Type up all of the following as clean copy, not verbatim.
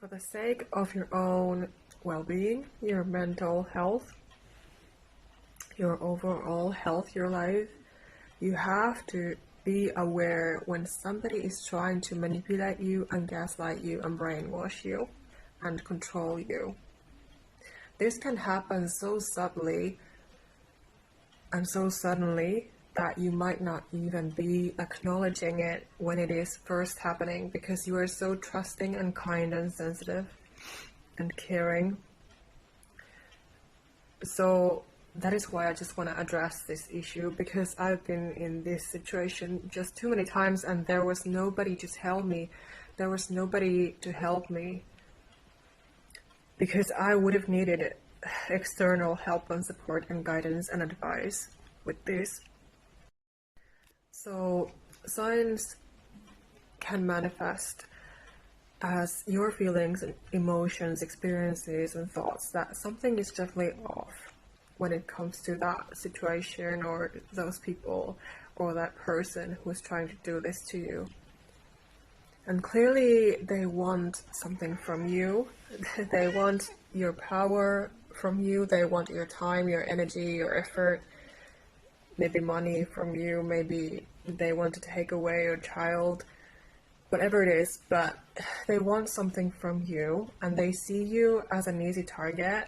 For the sake of your own well-being, your mental health, your overall health, your life, you have to be aware when somebody is trying to manipulate you and gaslight you and brainwash you and control you. This can happen so subtly and so suddenly that you might not even be acknowledging it when it is first happening, because you are so trusting and kind and sensitive and caring. So that is why I just want to address this issue, because I've been in this situation just too many times and there was nobody to tell me. There was nobody to help me, because I would have needed external help and support and guidance and advice with this. So signs can manifest as your feelings and emotions, experiences and thoughts that something is definitely off when it comes to that situation or those people or that person who is trying to do this to you. And clearly they want something from you. They want your power from you. They want your time, your energy, your effort, maybe money from you. Maybe they want to take away your child, whatever it is, but they want something from you and they see you as an easy target,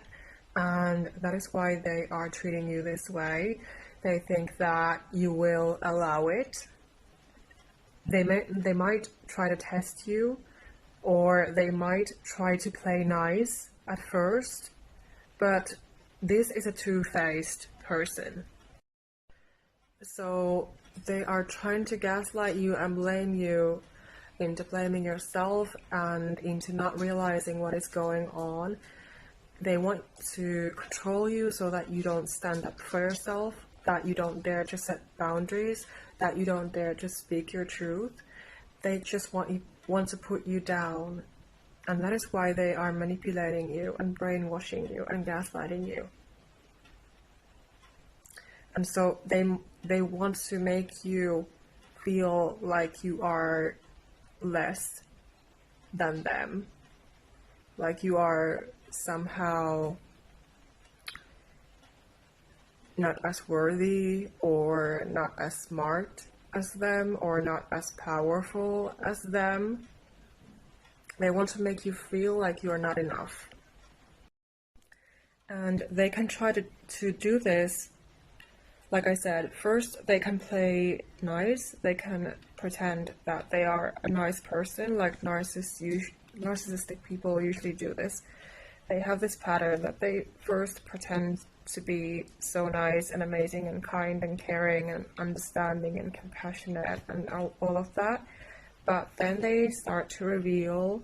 and that is why they are treating you this way. They think that you will allow it. They might try to test you, or they might try to play nice at first, but this is a two-faced person. So they are trying to gaslight you and blame you into blaming yourself and into not realizing what is going on. They want to control you so that you don't stand up for yourself, that you don't dare to set boundaries, that you don't dare to speak your truth. They just want to put you down, and that is why they are manipulating you and brainwashing you and gaslighting you. And so they want to make you feel like you are less than them, like you are somehow not as worthy or not as smart as them or not as powerful as them. They want to make you feel like you are not enough. And they can try to do this. Like I said, first they can play nice. They can pretend that they are a nice person, like narcissistic people usually do this. They have this pattern that they first pretend to be so nice and amazing and kind and caring and understanding and compassionate and all of that. But then they start to reveal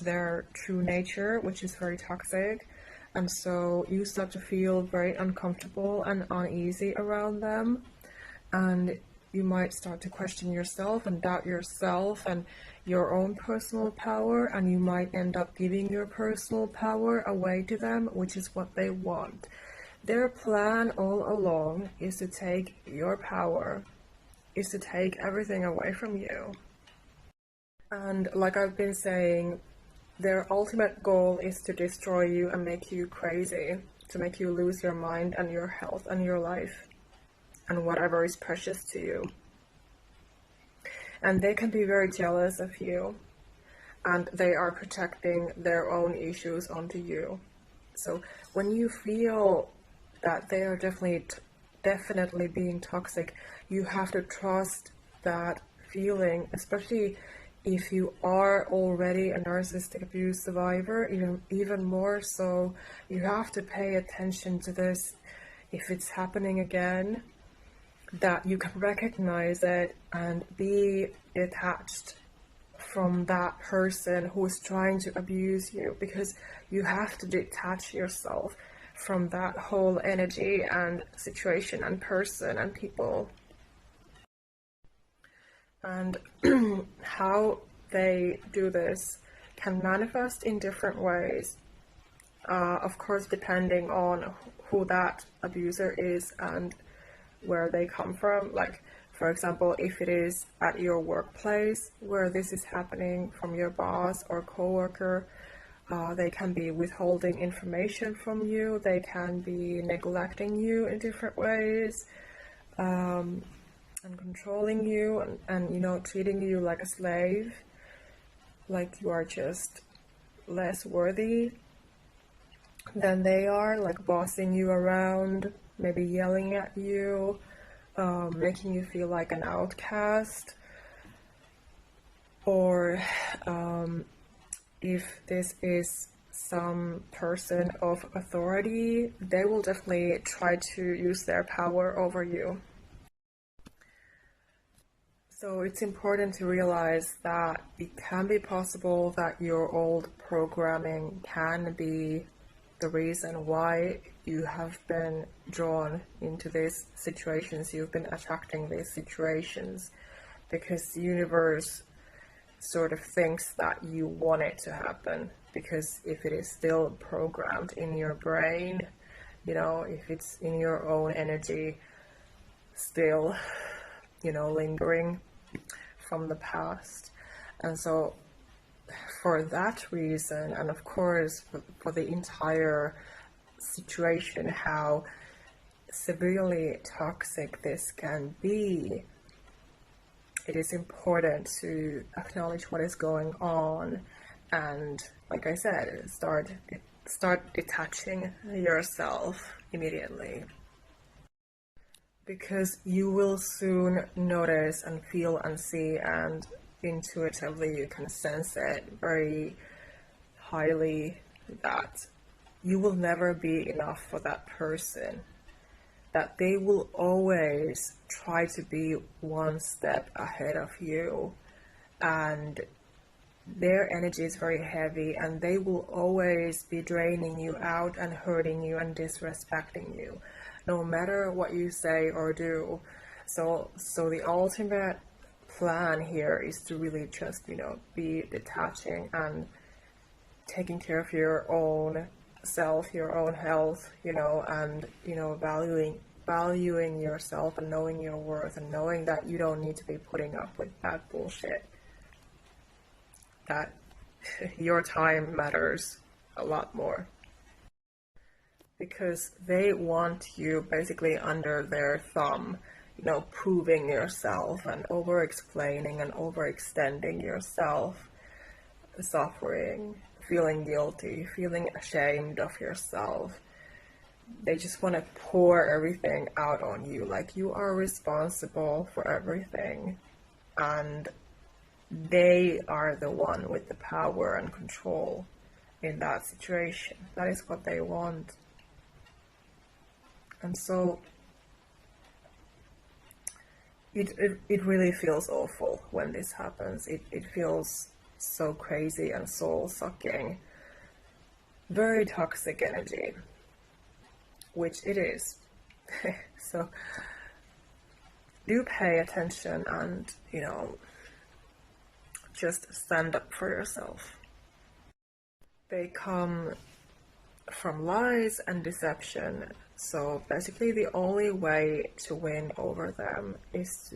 their true nature, which is very toxic. And so you start to feel very uncomfortable and uneasy around them. And you might start to question yourself and doubt yourself and your own personal power. And you might end up giving your personal power away to them, which is what they want. Their plan all along is to take your power, is to take everything away from you. And like I've been saying, their ultimate goal is to destroy you and make you crazy, to make you lose your mind and your health and your life and whatever is precious to you. And they can be very jealous of you, and they are projecting their own issues onto you. So when you feel that they are definitely being toxic, you have to trust that feeling, especially if you are already a narcissistic abuse survivor. Even more so, you have to pay attention to this if it's happening again, that you can recognize it and be detached from that person who is trying to abuse you, because you have to detach yourself from that whole energy and situation and person and people. And how they do this can manifest in different ways, of course depending on who that abuser is and where they come from. Like, for example, if it is at your workplace where this is happening, from your boss or coworker, They can be withholding information from you. They can be neglecting you in different ways, and controlling you, and you know, treating you like a slave, like you are just less worthy than they are, like bossing you around, maybe yelling at you, making you feel like an outcast. Or if this is some person of authority, they will definitely try to use their power over you. So it's important to realize that it can be possible that your old programming can be the reason why you have been drawn into these situations, you've been attracting these situations, because the universe sort of thinks that you want it to happen, because if it is still programmed in your brain, you know, if it's in your own energy still, you know, lingering from the past. And so for that reason, and of course for the entire situation, how severely toxic this can be, it is important to acknowledge what is going on and, like I said, start detaching yourself immediately. Because you will soon notice and feel and see, and intuitively you can sense it very highly, that you will never be enough for that person. That they will always try to be one step ahead of you, and their energy is very heavy, and they will always be draining you out and hurting you and disrespecting you, no matter what you say or do. So the ultimate plan here is to really just, you know, be detaching and taking care of your own self, your own health, you know, and, you know, valuing yourself and knowing your worth and knowing that you don't need to be putting up with that bullshit. That your time matters a lot more. Because they want you basically under their thumb, you know, proving yourself and over-explaining and overextending yourself, suffering, feeling guilty, feeling ashamed of yourself. They just want to pour everything out on you, like you are responsible for everything, and they are the one with the power and control in that situation. That is what they want. And so it really feels awful when this happens. It feels so crazy and soul-sucking. Very toxic energy, which it is. So do pay attention and, you know, just stand up for yourself. They come from lies and deception. So basically the only way to win over them is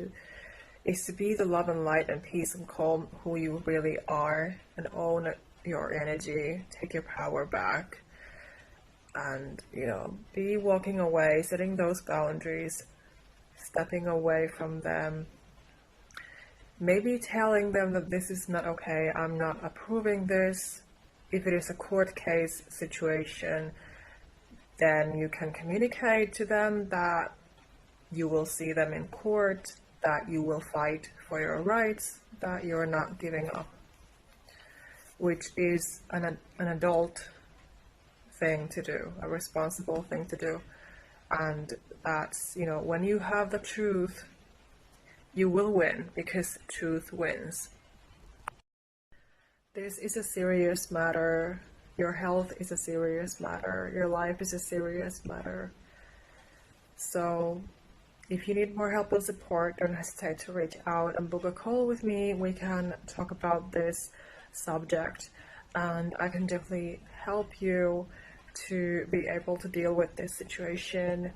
to be the love and light and peace and calm who you really are, and own your energy, take your power back, and, you know, be walking away, setting those boundaries, stepping away from them, maybe telling them that this is not okay, I'm not approving this. If it is a court case situation, then you can communicate to them that you will see them in court, that you will fight for your rights, that you're not giving up, which is an adult thing to do, a responsible thing to do. And that's, you know, when you have the truth, you will win, because truth wins. This is a serious matter. Your health is a serious matter. Your life is a serious matter. So if you need more help and support, don't hesitate to reach out and book a call with me. We can talk about this subject, and I can definitely help you to be able to deal with this situation.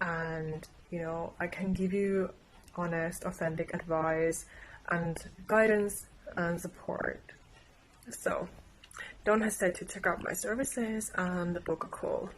And, you know, I can give you honest, authentic advice and guidance and support. So don't hesitate to check out my services and book a call.